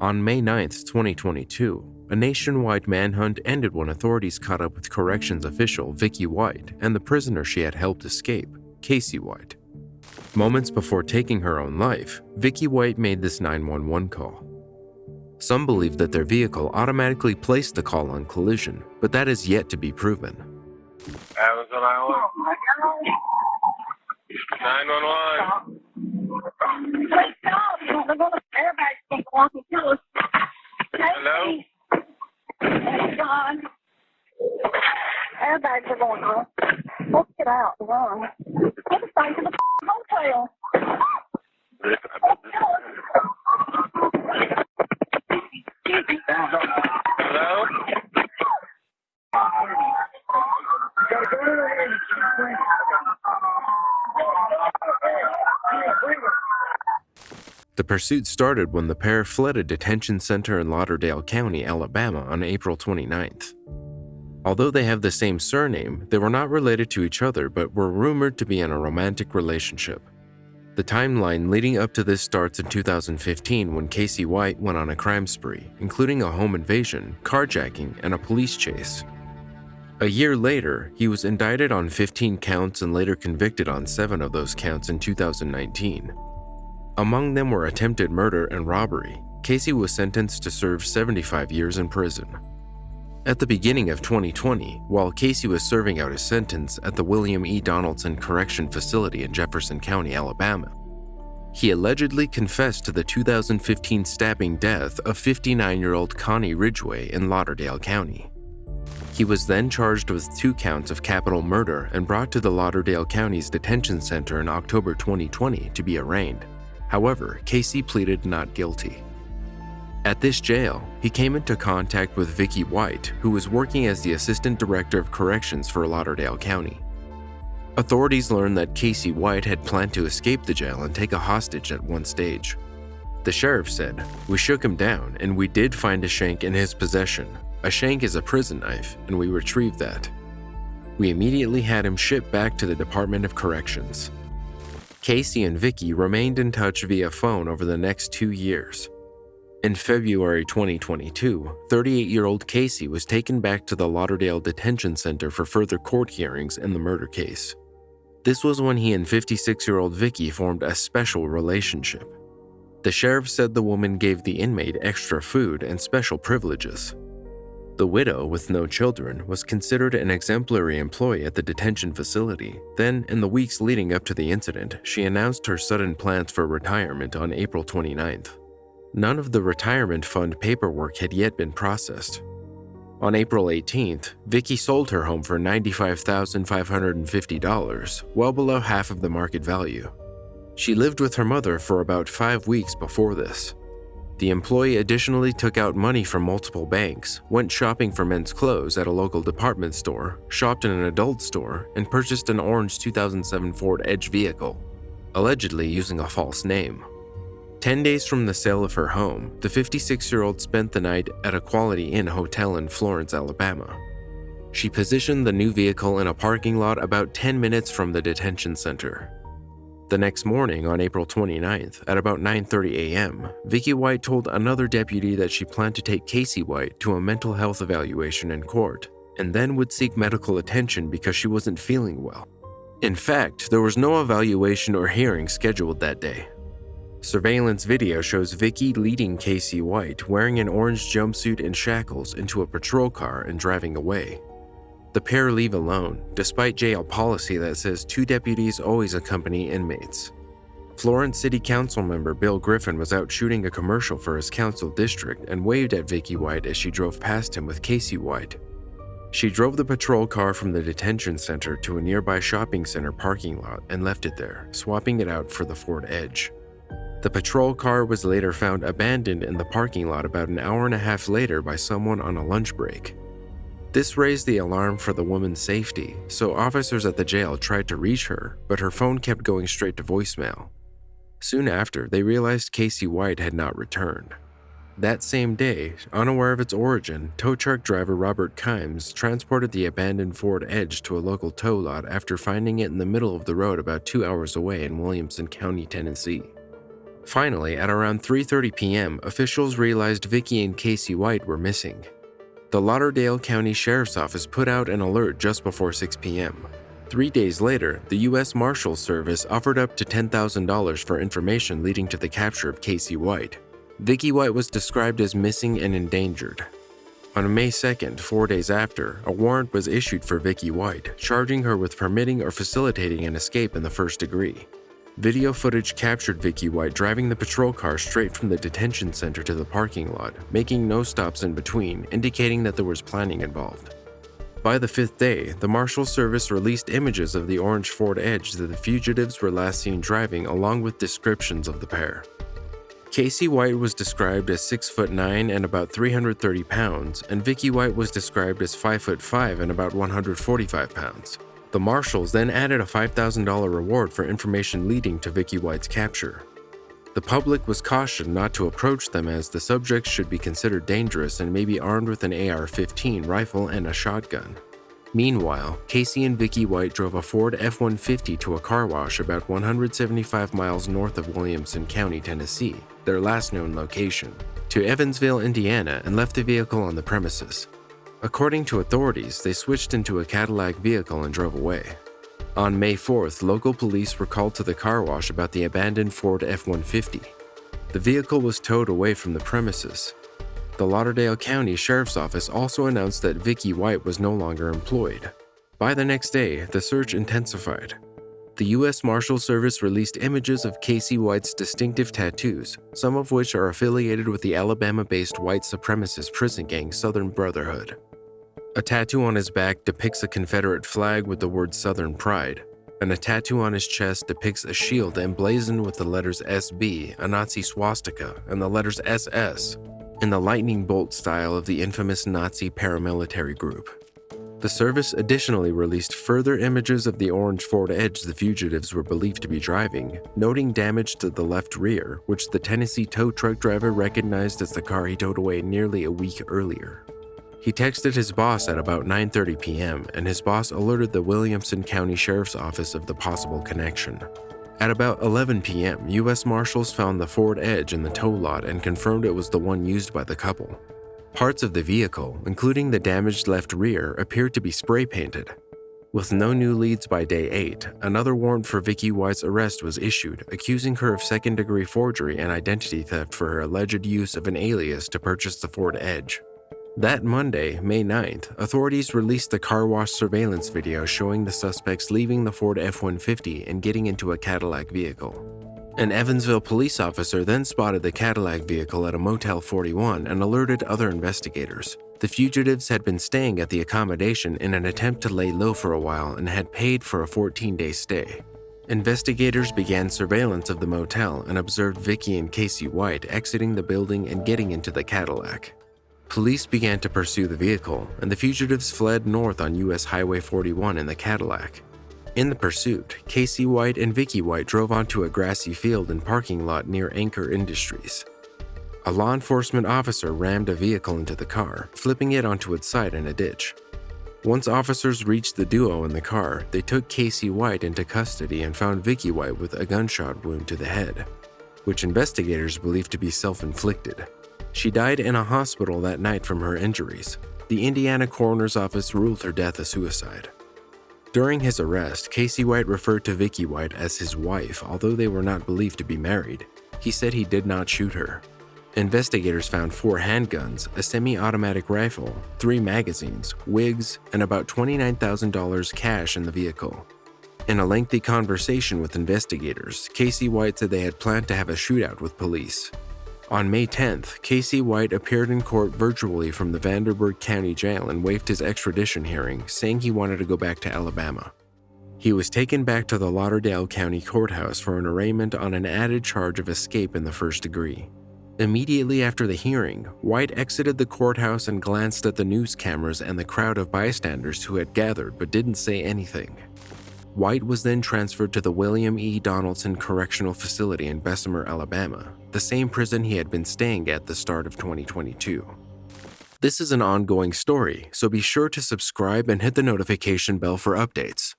On May 9, 2022, a nationwide manhunt ended when authorities caught up with corrections official Vicky White and the prisoner she had helped escape, Casey White. Moments before taking her own life, Vicky White made this 911 call. Some believe that their vehicle automatically placed the call on collision, but that is yet to be proven. 911. Please stop. Everybody's going to walk and kill us. Hello? Thank God. Everybody's going on. Let's get out and run. Get us back to the hotel. Hello? The pursuit started when the pair fled a detention center in Lauderdale County, Alabama on April 29th. Although they have the same surname, they were not related to each other but were rumored to be in a romantic relationship. The timeline leading up to this starts in 2015 when Casey White went on a crime spree, including a home invasion, carjacking, and a police chase. A year later, he was indicted on 15 counts and later convicted on 7 of those counts in 2019. Among them were attempted murder and robbery. Casey was sentenced to serve 75 years in prison. At the beginning of 2020, while Casey was serving out his sentence at the William E. Donaldson Correction Facility in Jefferson County, Alabama, he allegedly confessed to the 2015 stabbing death of 59-year-old Connie Ridgway in Lauderdale County. He was then charged with 2 counts of capital murder and brought to the Lauderdale County's detention center in October 2020 to be arraigned. However, Casey pleaded not guilty. At this jail, he came into contact with Vicky White, who was working as the Assistant Director of Corrections for Lauderdale County. Authorities learned that Casey White had planned to escape the jail and take a hostage at one stage. The sheriff said, "We shook him down and we did find a shank in his possession. A shank is a prison knife, and we retrieved that. We immediately had him shipped back to the Department of Corrections." Casey and Vicky remained in touch via phone over the next 2 years. In February 2022, 38-year-old Casey was taken back to the Lauderdale Detention Center for further court hearings in the murder case. This was when he and 56-year-old Vicky formed a special relationship. The sheriff said the woman gave the inmate extra food and special privileges. The widow, with no children, was considered an exemplary employee at the detention facility. Then, in the weeks leading up to the incident, she announced her sudden plans for retirement on April 29th. None of the retirement fund paperwork had yet been processed. On April 18th, Vicky sold her home for $95,550, well below half of the market value. She lived with her mother for about 5 weeks before this. The employee additionally took out money from multiple banks, went shopping for men's clothes at a local department store, shopped in an adult store, and purchased an orange 2007 Ford Edge vehicle, allegedly using a false name. 10 days from the sale of her home, the 56-year-old spent the night at a Quality Inn hotel in Florence, Alabama. She positioned the new vehicle in a parking lot about 10 minutes from the detention center. The next morning, on April 29th, at about 9:30 a.m., Vicky White told another deputy that she planned to take Casey White to a mental health evaluation in court, and then would seek medical attention because she wasn't feeling well. In fact, there was no evaluation or hearing scheduled that day. Surveillance video shows Vicky leading Casey White wearing an orange jumpsuit and shackles into a patrol car and driving away. The pair leave alone, despite jail policy that says 2 deputies always accompany inmates. Florence City Council member Bill Griffin was out shooting a commercial for his council district and waved at Vicky White as she drove past him with Casey White. She drove the patrol car from the detention center to a nearby shopping center parking lot and left it there, swapping it out for the Ford Edge. The patrol car was later found abandoned in the parking lot about an hour and a half later by someone on a lunch break. This raised the alarm for the woman's safety, so officers at the jail tried to reach her, but her phone kept going straight to voicemail. Soon after, they realized Casey White had not returned. That same day, unaware of its origin, tow truck driver Robert Kimes transported the abandoned Ford Edge to a local tow lot after finding it in the middle of the road about 2 hours away in Williamson County, Tennessee. Finally, at around 3:30 p.m., officials realized Vicky and Casey White were missing. The Lauderdale County Sheriff's Office put out an alert just before 6 p.m. 3 days later, the U.S. Marshals Service offered up to $10,000 for information leading to the capture of Casey White. Vicky White was described as missing and endangered. On May 2nd, 4 days after, a warrant was issued for Vicky White, charging her with permitting or facilitating an escape in the first degree. Video footage captured Vicky White driving the patrol car straight from the detention center to the parking lot, making no stops in between, indicating that there was planning involved. By the 5th day, the Marshals Service released images of the orange Ford Edge that the fugitives were last seen driving, along with descriptions of the pair. Casey White was described as 6'9" and about 330 pounds, and Vicky White was described as 5'5" and about 145 pounds. The Marshals then added a $5,000 reward for information leading to Vicky White's capture. The public was cautioned not to approach them as the subjects should be considered dangerous and may be armed with an AR-15 rifle and a shotgun. Meanwhile, Casey and Vicky White drove a Ford F-150 to a car wash about 175 miles north of Williamson County, Tennessee, their last known location, to Evansville, Indiana, and left the vehicle on the premises. According to authorities, they switched into a Cadillac vehicle and drove away. On May 4th, local police were called to the car wash about the abandoned Ford F-150. The vehicle was towed away from the premises. The Lauderdale County Sheriff's Office also announced that Vicky White was no longer employed. By the next day, the search intensified. The U.S. Marshals Service released images of Casey White's distinctive tattoos, some of which are affiliated with the Alabama-based white supremacist prison gang Southern Brotherhood. A tattoo on his back depicts a Confederate flag with the word Southern Pride, and a tattoo on his chest depicts a shield emblazoned with the letters SB, a Nazi swastika, and the letters SS, in the lightning bolt style of the infamous Nazi paramilitary group. The service additionally released further images of the orange Ford Edge the fugitives were believed to be driving, noting damage to the left rear, which the Tennessee tow truck driver recognized as the car he towed away nearly a week earlier. He texted his boss at about 9:30 p.m., and his boss alerted the Williamson County Sheriff's Office of the possible connection. At about 11 p.m., U.S. Marshals found the Ford Edge in the tow lot and confirmed it was the one used by the couple. Parts of the vehicle, including the damaged left rear, appeared to be spray painted. With no new leads by day 8, another warrant for Vicky White's arrest was issued, accusing her of second-degree forgery and identity theft for her alleged use of an alias to purchase the Ford Edge. That Monday, May 9th, authorities released the car wash surveillance video showing the suspects leaving the Ford F-150 and getting into a Cadillac vehicle. An Evansville police officer then spotted the Cadillac vehicle at a Motel 41 and alerted other investigators. The fugitives had been staying at the accommodation in an attempt to lay low for a while and had paid for a 14-day stay. Investigators began surveillance of the motel and observed Vicky and Casey White exiting the building and getting into the Cadillac. Police began to pursue the vehicle, and the fugitives fled north on U.S. Highway 41 in the Cadillac. In the pursuit, Casey White and Vicky White drove onto a grassy field and parking lot near Anchor Industries. A law enforcement officer rammed a vehicle into the car, flipping it onto its side in a ditch. Once officers reached the duo in the car, they took Casey White into custody and found Vicky White with a gunshot wound to the head, which investigators believed to be self-inflicted. She died in a hospital that night from her injuries. The Indiana coroner's office ruled her death a suicide. During his arrest, Casey White referred to Vicky White as his wife, although they were not believed to be married. He said he did not shoot her. Investigators found 4 handguns, a semi-automatic rifle, 3 magazines, wigs, and about $29,000 cash in the vehicle. In a lengthy conversation with investigators, Casey White said they had planned to have a shootout with police. On May 10th, Casey White appeared in court virtually from the Vanderburgh County Jail and waived his extradition hearing, saying he wanted to go back to Alabama. He was taken back to the Lauderdale County Courthouse for an arraignment on an added charge of escape in the first degree. Immediately after the hearing, White exited the courthouse and glanced at the news cameras and the crowd of bystanders who had gathered but didn't say anything. White was then transferred to the William E. Donaldson Correctional Facility in Bessemer, Alabama, the same prison he had been staying at the start of 2022. This is an ongoing story, so be sure to subscribe and hit the notification bell for updates.